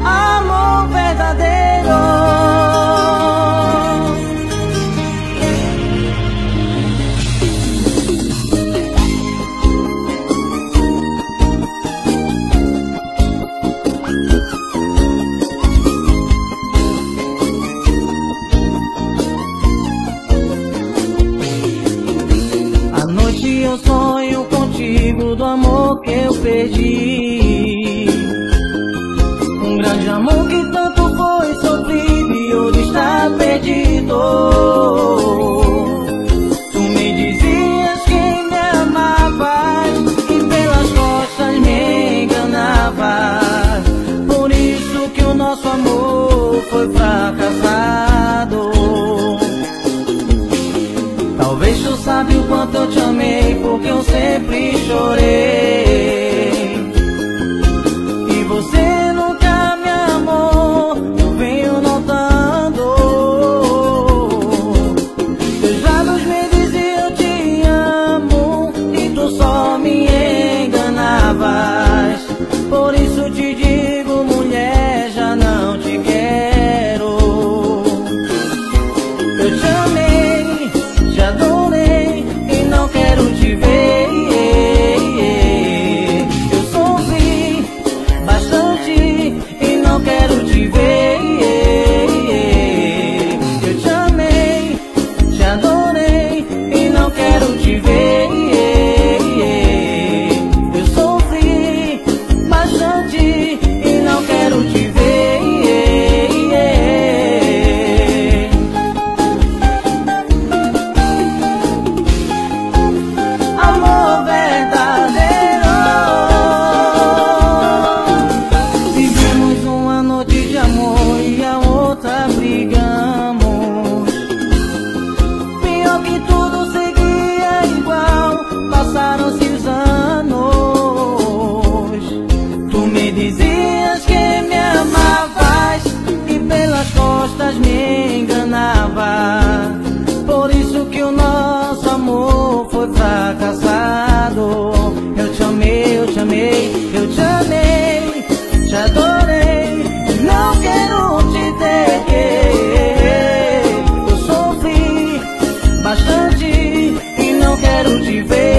Amor verdadeiro. À noite eu sonho contigo do amor que eu perdi. Um grande amor que tanto foi sofrido e hoje está perdido. Tu me dizias que me amavas e pelas costas me enganavas. Por isso que o nosso amor foi fracassado. Talvez tu sabe o quanto eu te amei, porque eu sempre chorei. E você nunca me amou, eu venho notando. Teus lábios me diziam eu te amo e tu só me enganavas. Por isso te digo, mulher, já não te quero. Eu te amei, te adorei e não quero te ver. Eu sofri bastante e não quero te ver. Eu te amei, te adorei e não quero te ver. Eu sofri bastante e não quero te ver. Amor verdadeiro. Vivemos uma noite de amor e a outra brigamos. Pior que tudo seguia igual, passaram-se os anos. Tu me dizias que me amavas e pelas costas me enganava. Por isso que o nosso amor foi fracassado. Eu te amei, eu te amei, eu te amei, te adorei, não quero te ter. Eu sofri bastante e não quero te ver.